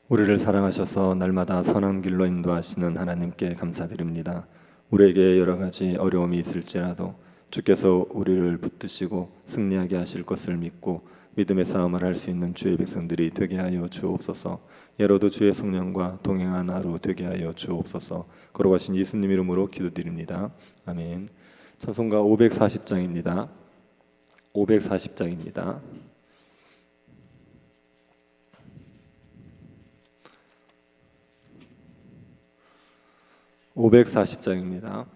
우리를 사랑하셔서 날마다 선한 길로 인도하시는 하나님께 감사드립니다. 우리에게 여러 가지 어려움이 있을지라도 주께서 우리를 붙드시고 승리하게 하실 것을 믿고 믿음의 싸움을 할 수 있는 주의 백성들이 되게 하여 주옵소서. 예로도 주의 성령과 동행한 하루 되게 하여 주옵소서. 걸어가신 예수님 이름으로 기도드립니다. 아멘. 찬송가 540장입니다. 540장입니다. 540장입니다.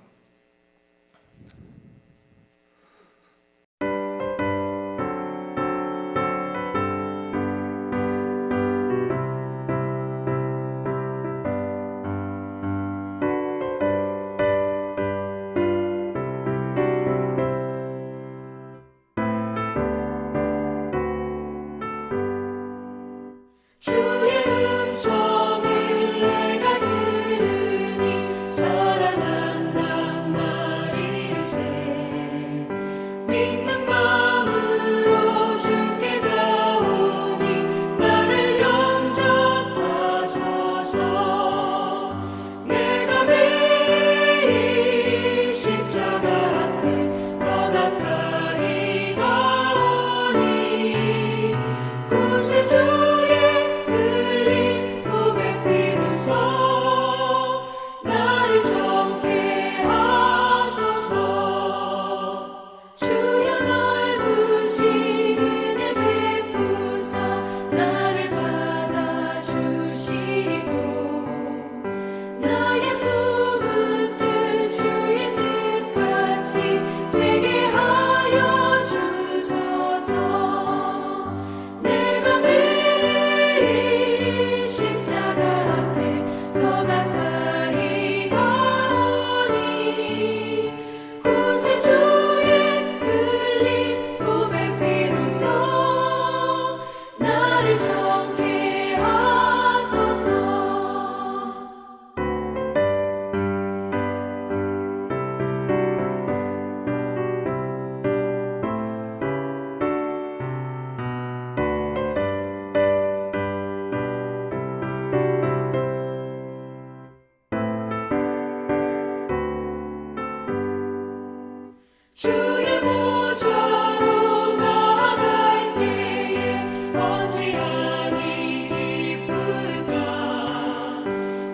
주의 보좌로 나아갈 때에 어찌하니 기쁠까.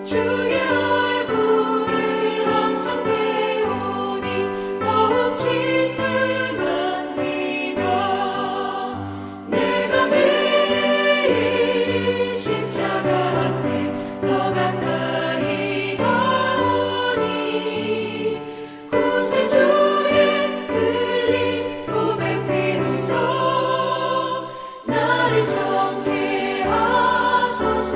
주의 얼굴을 항상 배우니 더욱 친근합니다. 내가 매일 십자가 앞에 더 가까이 가오니 구세주 나를 정케 하소서.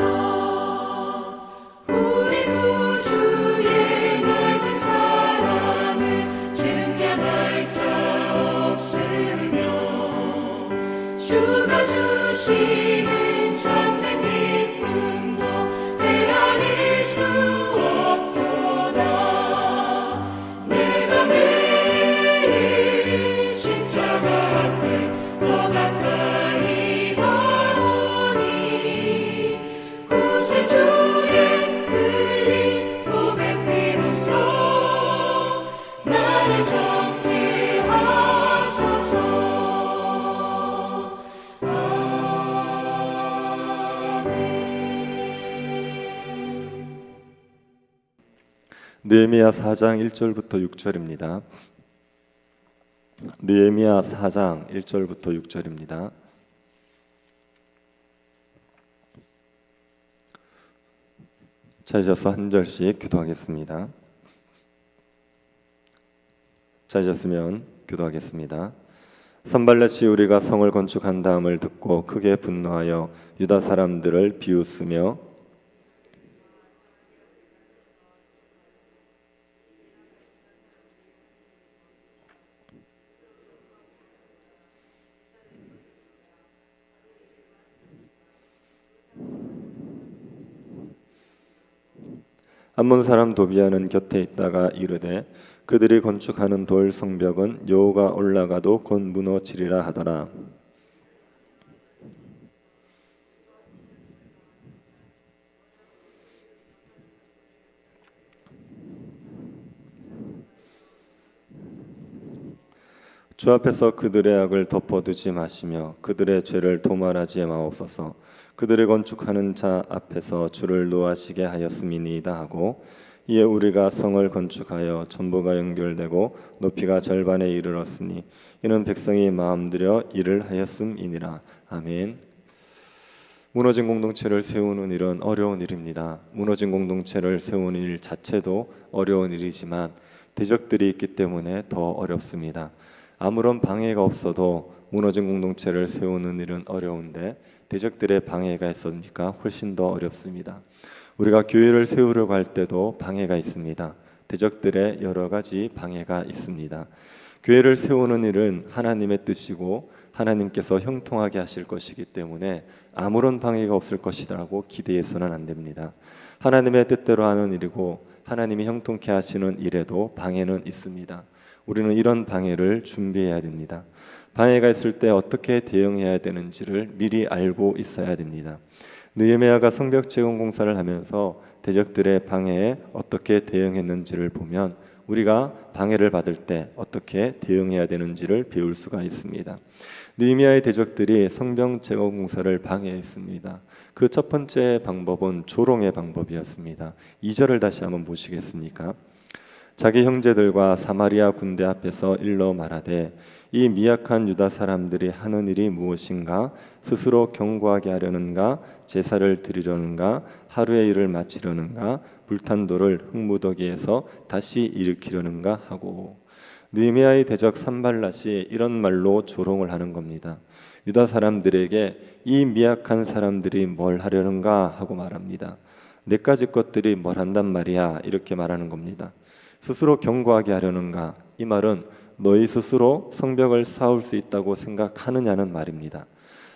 우리 구주의 넓은 사랑을 증명할 자 없으며 주가 주시는 참된 기쁨도 헤아릴 수 없도다. 내가 매일 십자가 앞에 더 가까이 가오니 구세주의 흘린 고백 비로소 나를 정케 하소서. 아멘. 느헤미야 4장 1절부터 6절입니다. 느헤미야 4장 1절부터 6절입니다. 찾으셔서 한 절씩 기도하겠습니다. 찾으셨으면 기도하겠습니다. 산발렛이 우리가 성을 건축한 다음을 듣고 크게 분노하여 유다 사람들을 비웃으며 암몬 사람 도비아는 곁에 있다가 이르되 그들이 건축하는 돌 성벽은 여호가 올라가도 곧 무너지리라 하더라. 주 앞에서 그들의 악을 덮어두지 마시며 그들의 죄를 도말하지 마옵소서. 그들의 건축하는 자 앞에서 주를 노하시게 하였음이니이다 하고, 이에 우리가 성을 건축하여 전부가 연결되고 높이가 절반에 이르렀으니 이는 백성이 마음들여 일을 하였음이니라. 아멘. 무너진 공동체를 세우는 일은 어려운 일입니다. 무너진 공동체를 세우는 일 자체도 어려운 일이지만 대적들이 있기 때문에 더 어렵습니다. 아무런 방해가 없어도 무너진 공동체를 세우는 일은 어려운데 대적들의 방해가 있으니까 훨씬 더 어렵습니다. 우리가 교회를 세우려고 할 때도 방해가 있습니다. 대적들의 여러 가지 방해가 있습니다. 교회를 세우는 일은 하나님의 뜻이고 하나님께서 형통하게 하실 것이기 때문에 아무런 방해가 없을 것이라고 기대해서는 안 됩니다. 하나님의 뜻대로 하는 일이고 하나님이 형통케 하시는 일에도 방해는 있습니다. 우리는 이런 방해를 준비해야 됩니다. 방해가 있을 때 어떻게 대응해야 되는지를 미리 알고 있어야 됩니다. 느헤미야가 성벽 재건 공사를 하면서 대적들의 방해에 어떻게 대응했는지를 보면 우리가 방해를 받을 때 어떻게 대응해야 되는지를 배울 수가 있습니다. 느헤미야의 대적들이 성벽 재건 공사를 방해했습니다. 그 첫 번째 방법은 조롱의 방법이었습니다. 2절을 다시 한번 보시겠습니까? 자기 형제들과 사마리아 군대 앞에서 일러 말하되 이 미약한 유다 사람들이 하는 일이 무엇인가? 스스로 경고하게 하려는가? 제사를 드리려는가? 하루의 일을 마치려는가? 불탄 돌을 흙무더기에서 다시 일으키려는가? 하고, 느헤미야의 대적 산발랏이 이런 말로 조롱을 하는 겁니다. 유다 사람들에게 이 미약한 사람들이 뭘 하려는가 하고 말합니다. 내까지 것들이 뭘 한단 말이야, 이렇게 말하는 겁니다. 스스로 경고하게 하려는가? 이 말은 너희 스스로 성벽을 쌓을 수 있다고 생각하느냐는 말입니다.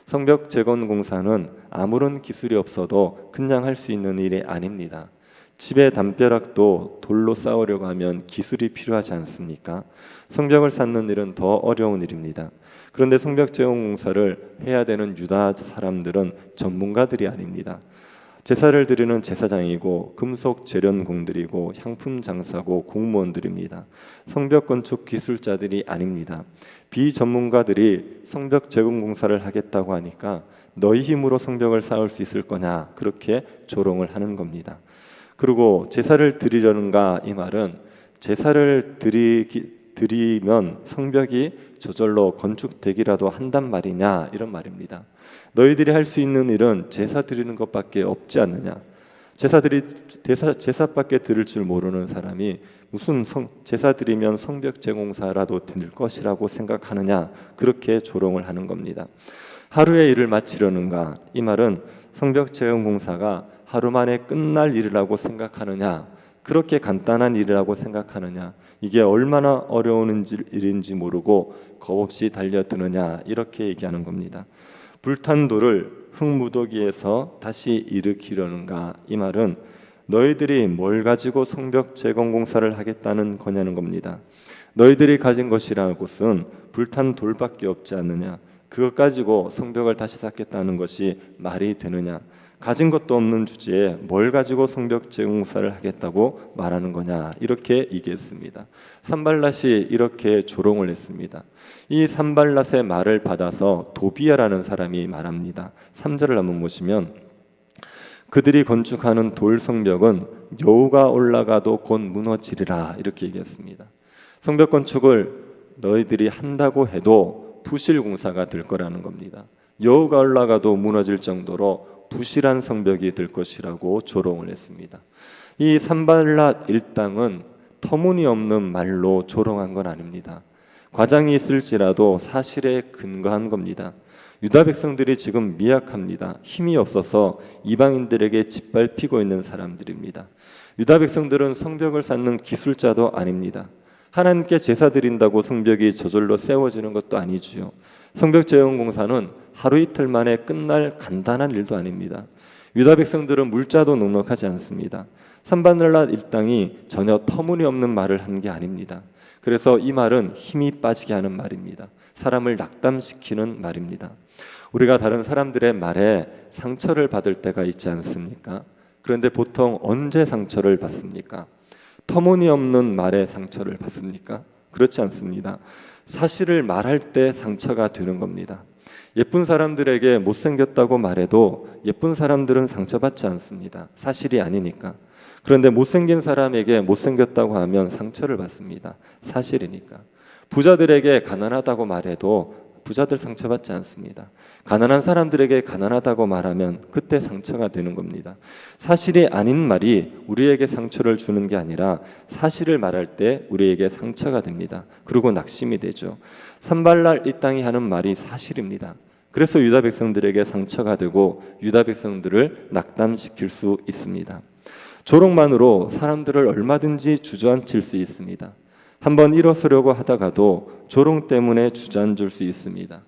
성벽 재건 공사는 아무런 기술이 없어도 그냥 할 수 있는 일이 아닙니다. 집의 담벼락도 돌로 쌓으려고 하면 기술이 필요하지 않습니까? 성벽을 쌓는 일은 더 어려운 일입니다. 그런데 성벽 재건 공사를 해야 되는 유다 사람들은 전문가들이 아닙니다. 제사를 드리는 제사장이고 금속 재련공들이고 향품 장사고 공무원들입니다. 성벽 건축 기술자들이 아닙니다. 비전문가들이 성벽 재건 공사를 하겠다고 하니까 너희 힘으로 성벽을 쌓을 수 있을 거냐, 그렇게 조롱을 하는 겁니다. 그리고 제사를 드리려는가, 이 말은 제사를 드리면 성벽이 저절로 건축되기라도 한단 말이냐, 이런 말입니다. 너희들이 할 수 있는 일은 제사 드리는 것밖에 없지 않느냐. 제사밖에 드릴 줄 모르는 사람이 무슨 제사 드리면 성벽 재공사라도 될 것이라고 생각하느냐, 그렇게 조롱을 하는 겁니다. 하루의 일을 마치려는가, 이 말은 성벽 재건 공사가 하루 만에 끝날 일이라고 생각하느냐, 그렇게 간단한 일이라고 생각하느냐, 이게 얼마나 어려운 일인지 모르고 겁없이 달려드느냐, 이렇게 얘기하는 겁니다. 불탄 돌을 흙무더기에서 다시 일으키려는가, 이 말은 너희들이 뭘 가지고 성벽 재건 공사를 하겠다는 거냐는 겁니다. 너희들이 가진 것이라는 것은 불탄 돌밖에 없지 않느냐, 그것 가지고 성벽을 다시 쌓겠다는 것이 말이 되느냐, 가진 것도 없는 주제에 뭘 가지고 성벽 재공사를 하겠다고 말하는 거냐, 이렇게 얘기했습니다. 산발랏이 이렇게 조롱을 했습니다. 이 산발랏의 말을 받아서 도비야라는 사람이 말합니다. 3절을 한번 보시면 그들이 건축하는 돌 성벽은 여우가 올라가도 곧 무너지리라, 이렇게 얘기했습니다. 성벽 건축을 너희들이 한다고 해도 부실 공사가 될 거라는 겁니다. 여우가 올라가도 무너질 정도로 부실한 성벽이 될 것이라고 조롱을 했습니다. 이 산발랏 일당은 터무니없는 말로 조롱한 건 아닙니다. 과장이 있을지라도 사실에 근거한 겁니다. 유다 백성들이 지금 미약합니다. 힘이 없어서 이방인들에게 짓밟히고 있는 사람들입니다. 유다 백성들은 성벽을 쌓는 기술자도 아닙니다. 하나님께 제사 드린다고 성벽이 저절로 세워지는 것도 아니지요. 성벽 재건 공사는 하루 이틀 만에 끝날 간단한 일도 아닙니다. 유다 백성들은 물자도 넉넉하지 않습니다. 산발랏 일당이 전혀 터무니없는 말을 한 게 아닙니다. 그래서 이 말은 힘이 빠지게 하는 말입니다. 사람을 낙담시키는 말입니다. 우리가 다른 사람들의 말에 상처를 받을 때가 있지 않습니까? 그런데 보통 언제 상처를 받습니까? 터무니없는 말에 상처를 받습니까? 그렇지 않습니다. 사실을 말할 때 상처가 되는 겁니다. 예쁜 사람들에게 못생겼다고 말해도 예쁜 사람들은 상처받지 않습니다. 사실이 아니니까. 그런데 못생긴 사람에게 못생겼다고 하면 상처를 받습니다. 사실이니까. 부자들에게 가난하다고 말해도 부자들 상처받지 않습니다. 가난한 사람들에게 가난하다고 말하면 그때 상처가 되는 겁니다. 사실이 아닌 말이 우리에게 상처를 주는 게 아니라 사실을 말할 때 우리에게 상처가 됩니다. 그리고 낙심이 되죠. 산발랄 이 땅이 하는 말이 사실입니다. 그래서 유다 백성들에게 상처가 되고 유다 백성들을 낙담시킬 수 있습니다. 조롱만으로 사람들을 얼마든지 주저앉힐 수 있습니다. 한번 일어서려고 하다가도 조롱 때문에 주저앉을 수 있습니다.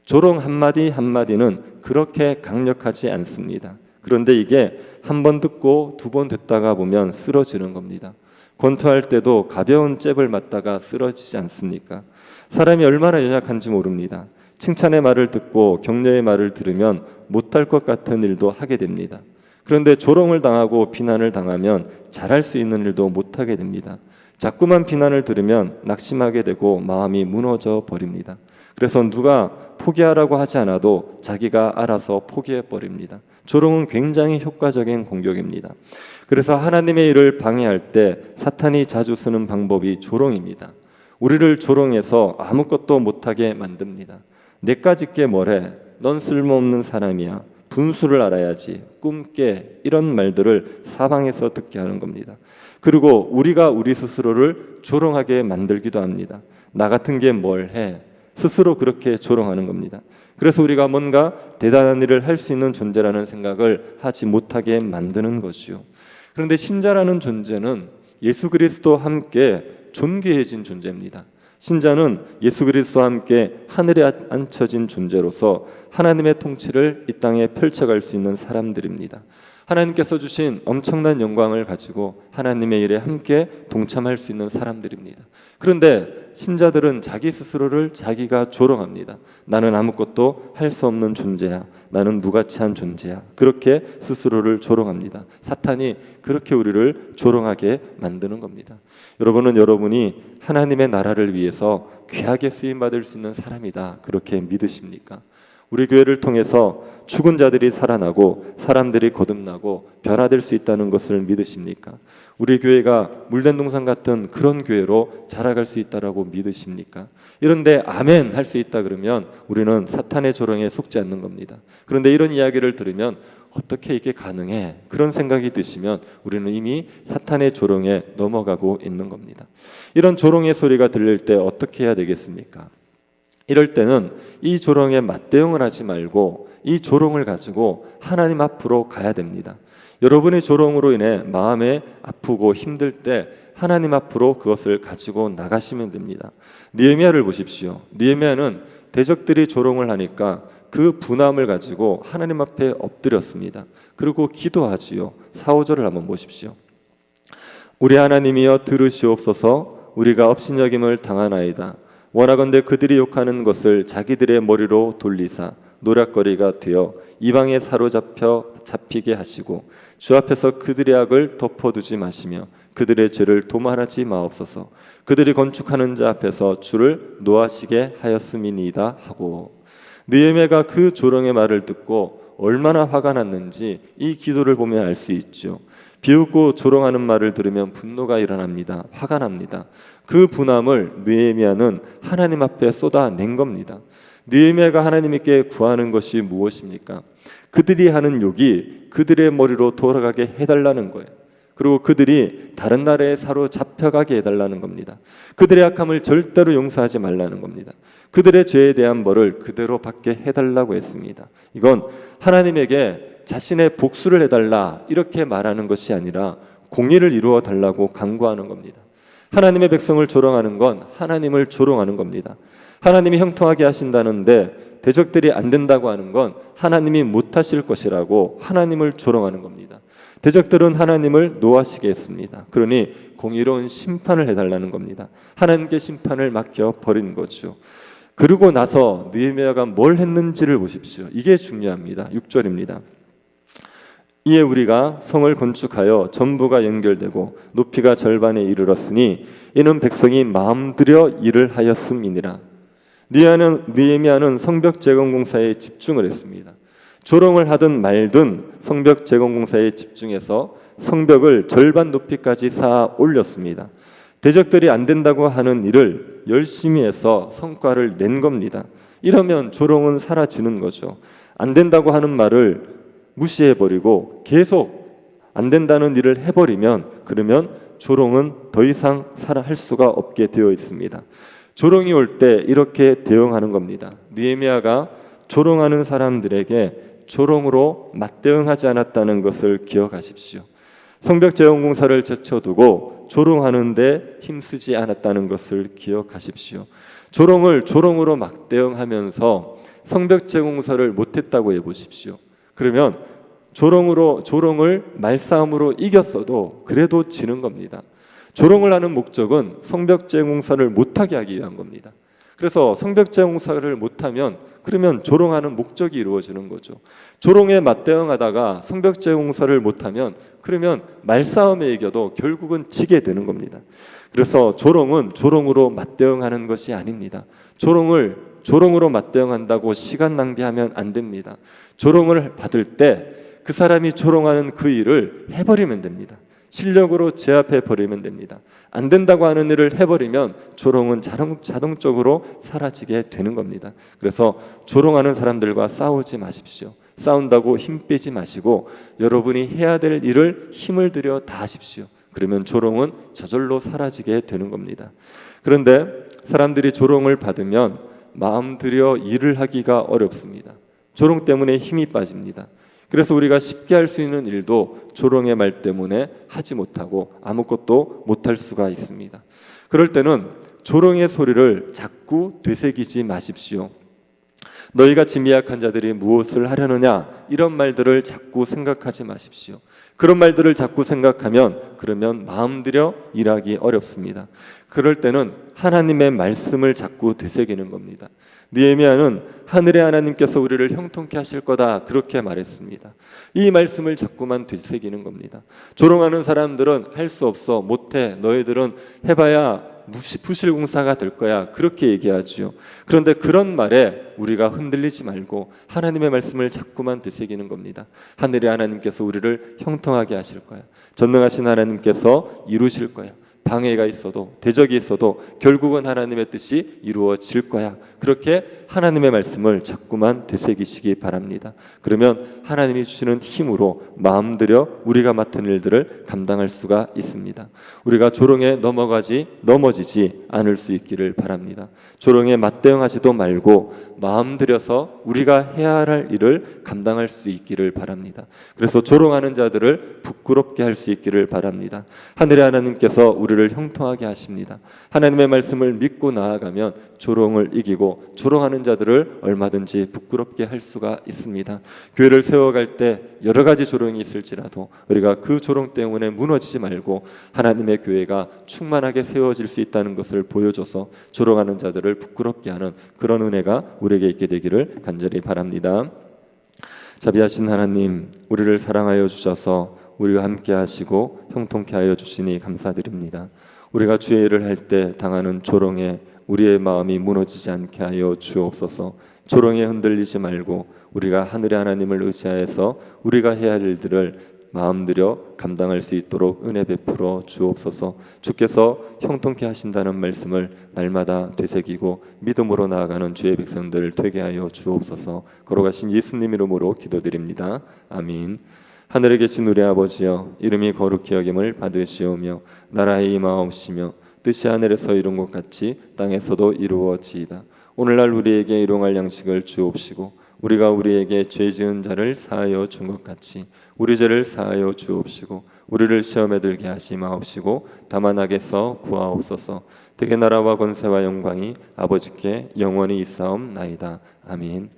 조롱 한마디 한마디는 그렇게 강력하지 않습니다. 그런데 이게 한 번 듣고 두 번 듣다가 보면 쓰러지는 겁니다. 권투할 때도 가벼운 잽을 맞다가 쓰러지지 않습니까? 사람이 얼마나 연약한지 모릅니다. 칭찬의 말을 듣고 격려의 말을 들으면 못할 것 같은 일도 하게 됩니다. 그런데 조롱을 당하고 비난을 당하면 잘할 수 있는 일도 못하게 됩니다. 자꾸만 비난을 들으면 낙심하게 되고 마음이 무너져 버립니다. 그래서 누가 포기하라고 하지 않아도 자기가 알아서 포기해 버립니다. 조롱은 굉장히 효과적인 공격입니다. 그래서 하나님의 일을 방해할 때 사탄이 자주 쓰는 방법이 조롱입니다. 우리를 조롱해서 아무것도 못하게 만듭니다. 내까짓 게 뭐래? 넌 쓸모없는 사람이야. 분수를 알아야지. 꿈 깨. 이런 말들을 사방에서 듣게 하는 겁니다. 그리고 우리가 우리 스스로를 조롱하게 만들기도 합니다. 나 같은 게 뭘 해? 스스로 그렇게 조롱하는 겁니다. 그래서 우리가 뭔가 대단한 일을 할 수 있는 존재라는 생각을 하지 못하게 만드는 것이요. 그런데 신자라는 존재는 예수 그리스도와 함께 존귀해진 존재입니다. 신자는 예수 그리스도와 함께 하늘에 앉혀진 존재로서 하나님의 통치를 이 땅에 펼쳐갈 수 있는 사람들입니다. 하나님께서 주신 엄청난 영광을 가지고 하나님의 일에 함께 동참할 수 있는 사람들입니다. 그런데 신자들은 자기 스스로를 자기가 조롱합니다. 나는 아무것도 할 수 없는 존재야. 나는 무가치한 존재야. 그렇게 스스로를 조롱합니다. 사탄이 그렇게 우리를 조롱하게 만드는 겁니다. 여러분은 여러분이 하나님의 나라를 위해서 귀하게 쓰임받을 수 있는 사람이다. 그렇게 믿으십니까? 우리 교회를 통해서 죽은 자들이 살아나고 사람들이 거듭나고 변화될 수 있다는 것을 믿으십니까? 우리 교회가 물된 동산 같은 그런 교회로 자라갈 수 있다라고 믿으십니까? 이런데 아멘 할 수 있다 그러면 우리는 사탄의 조롱에 속지 않는 겁니다. 그런데 이런 이야기를 들으면 어떻게 이게 가능해? 그런 생각이 드시면 우리는 이미 사탄의 조롱에 넘어가고 있는 겁니다. 이런 조롱의 소리가 들릴 때 어떻게 해야 되겠습니까? 이럴 때는 이 조롱에 맞대응을 하지 말고 이 조롱을 가지고 하나님 앞으로 가야 됩니다. 여러분의 조롱으로 인해 마음에 아프고 힘들 때 하나님 앞으로 그것을 가지고 나가시면 됩니다. 느헤미야를 보십시오. 느헤미야는 대적들이 조롱을 하니까 그 분함을 가지고 하나님 앞에 엎드렸습니다. 그리고 기도하지요. 4, 5절을 한번 보십시오. 우리 하나님이여 들으시옵소서. 우리가 업신여김을 당하나이다. 원하건대 그들이 욕하는 것을 자기들의 머리로 돌리사 노략거리가 되어 이방에 사로잡혀 잡히게 하시고 주 앞에서 그들의 악을 덮어두지 마시며 그들의 죄를 도말하지 마옵소서. 그들이 건축하는 자 앞에서 주를 노하시게 하였음이니이다 하고, 느헤미야가 그 조롱의 말을 듣고 얼마나 화가 났는지 이 기도를 보면 알 수 있죠. 비웃고 조롱하는 말을 들으면 분노가 일어납니다. 화가 납니다. 그 분함을 느헤미야는 하나님 앞에 쏟아낸 겁니다. 느헤미야가 하나님께 구하는 것이 무엇입니까? 그들이 하는 욕이 그들의 머리로 돌아가게 해달라는 거예요. 그리고 그들이 다른 나라에 사로잡혀가게 해달라는 겁니다. 그들의 악함을 절대로 용서하지 말라는 겁니다. 그들의 죄에 대한 벌을 그대로 받게 해달라고 했습니다. 이건 하나님에게 자신의 복수를 해달라 이렇게 말하는 것이 아니라 공의를 이루어 달라고 간구하는 겁니다. 하나님의 백성을 조롱하는 건 하나님을 조롱하는 겁니다. 하나님이 형통하게 하신다는데 대적들이 안 된다고 하는 건 하나님이 못하실 것이라고 하나님을 조롱하는 겁니다. 대적들은 하나님을 노하시게 했습니다. 그러니 공의로운 심판을 해달라는 겁니다. 하나님께 심판을 맡겨버린 거죠. 그리고 나서 느헤미야가 뭘 했는지를 보십시오. 이게 중요합니다. 6절입니다. 이에 우리가 성을 건축하여 전부가 연결되고 높이가 절반에 이르렀으니 이는 백성이 마음들여 일을 하였음이니라. 느헤미야는 성벽 재건 공사에 집중을 했습니다. 조롱을 하든 말든 성벽 재건 공사에 집중해서 성벽을 절반 높이까지 쌓아 올렸습니다. 대적들이 안 된다고 하는 일을 열심히 해서 성과를 낸 겁니다. 이러면 조롱은 사라지는 거죠. 안 된다고 하는 말을 무시해버리고 계속 안 된다는 일을 해버리면 그러면 조롱은 더 이상 할 수가 없게 되어 있습니다. 조롱이 올 때 이렇게 대응하는 겁니다. 느헤미야가 조롱하는 사람들에게 조롱으로 맞대응하지 않았다는 것을 기억하십시오. 성벽 재건 공사를 제쳐두고 조롱하는데 힘쓰지 않았다는 것을 기억하십시오. 조롱을 조롱으로 맞대응하면서 성벽 재건 공사를 못했다고 해보십시오. 그러면 조롱을 말싸움으로 이겼어도 그래도 지는 겁니다. 조롱을 하는 목적은 성벽 재건 공사를 못하게 하기 위한 겁니다. 그래서 성벽 재건 공사를 못하면 그러면 조롱하는 목적이 이루어지는 거죠. 조롱에 맞대응하다가 성벽 재건 공사를 못하면 그러면 말싸움에 이겨도 결국은 지게 되는 겁니다. 그래서 조롱은 조롱으로 맞대응하는 것이 아닙니다. 조롱으로 맞대응한다고 시간 낭비하면 안 됩니다. 조롱을 받을 때 그 사람이 조롱하는 그 일을 해버리면 됩니다. 실력으로 제압해 버리면 됩니다. 안 된다고 하는 일을 해버리면 조롱은 자동적으로 사라지게 되는 겁니다. 그래서 조롱하는 사람들과 싸우지 마십시오. 싸운다고 힘 빼지 마시고 여러분이 해야 될 일을 힘을 들여 다 하십시오. 그러면 조롱은 저절로 사라지게 되는 겁니다. 그런데 사람들이 조롱을 받으면 마음 들여 일을 하기가 어렵습니다. 조롱 때문에 힘이 빠집니다. 그래서 우리가 쉽게 할 수 있는 일도 조롱의 말 때문에 하지 못하고 아무것도 못할 수가 있습니다. 그럴 때는 조롱의 소리를 자꾸 되새기지 마십시오. 너희같이 미약한 자들이 무엇을 하려느냐 이런 말들을 자꾸 생각하지 마십시오. 그런 말들을 자꾸 생각하면 그러면 마음들여 일하기 어렵습니다. 그럴 때는 하나님의 말씀을 자꾸 되새기는 겁니다. 느헤미야는 하늘의 하나님께서 우리를 형통케 하실 거다 그렇게 말했습니다. 이 말씀을 자꾸만 되새기는 겁니다. 조롱하는 사람들은 할 수 없어 못해 너희들은 해봐야 부실공사가 될 거야 그렇게 얘기하죠. 그런데 그런 말에 우리가 흔들리지 말고 하나님의 말씀을 자꾸만 되새기는 겁니다. 하늘의 하나님께서 우리를 형통하게 하실 거야. 전능하신 하나님께서 이루실 거야. 방해가 있어도 대적이 있어도 결국은 하나님의 뜻이 이루어질 거야. 그렇게 하나님의 말씀을 자꾸만 되새기시기 바랍니다. 그러면 하나님이 주시는 힘으로 마음들여 우리가 맡은 일들을 감당할 수가 있습니다. 우리가 조롱에 넘어지지 않을 수 있기를 바랍니다. 조롱에 맞대응하지도 말고 마음들여서 우리가 해야 할 일을 감당할 수 있기를 바랍니다. 그래서 조롱하는 자들을 부끄럽게 할 수 있기를 바랍니다. 하늘의 하나님께서 우리를 형통하게 하십니다. 하나님의 말씀을 믿고 나아가면 조롱을 이기고 조롱하는 자들을 얼마든지 부끄럽게 할 수가 있습니다. 교회를 세워갈 때 여러 가지 조롱이 있을지라도 우리가 그 조롱 때문에 무너지지 말고 하나님의 교회가 충만하게 세워질 수 있다는 것을 보여줘서 조롱하는 자들을 부끄럽게 하는 그런 은혜가 우리에게 있게 되기를 간절히 바랍니다. 자비하신 하나님, 우리를 사랑하여 주셔서 우리와 함께 하시고 형통케 하여 주시니 감사드립니다. 우리가 주의 일을 할 때 당하는 조롱에 우리의 마음이 무너지지 않게 하여 주옵소서. 조롱에 흔들리지 말고 우리가 하늘의 하나님을 의지하여서 우리가 해야 할 일들을 마음들여 감당할 수 있도록 은혜 베풀어 주옵소서. 주께서 형통케 하신다는 말씀을 날마다 되새기고 믿음으로 나아가는 주의 백성들 되게 하여 주옵소서. 걸어가신 예수님 이름으로 기도드립니다. 아멘. 하늘에 계신 우리 아버지여, 이름이 거룩히 여김을 받으시오며 나라의 임하옵시며 뜻이 하늘에서 이룬 것 같이 땅에서도 이루어지이다. 오늘날 우리에게 일용할 양식을 주옵시고 우리가 우리에게 죄 지은 자를 사하여 준 것 같이 우리 죄를 사하여 주옵시고 우리를 시험에 들게 하지 마옵시고 다만 악에서 구하옵소서. 대개 나라와 권세와 영광이 아버지께 영원히 있사옵나이다. 아멘.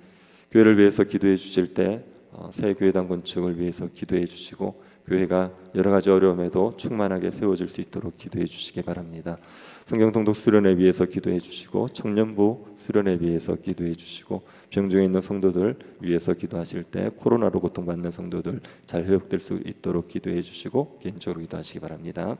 교회를 위해서 기도해 주실 때 새 교회당 건축을 위해서 기도해 주시고 교회가 여러 가지 어려움에도 충만하게 세워질 수 있도록 기도해 주시기 바랍니다. 성경 통독 수련회 위해서 기도해 주시고 청년부 수련회 위해서 기도해 주시고 병중에 있는 성도들 위해서 기도하실 때 코로나로 고통받는 성도들 잘 회복될 수 있도록 기도해 주시고 개인적으로 기도하시기 바랍니다.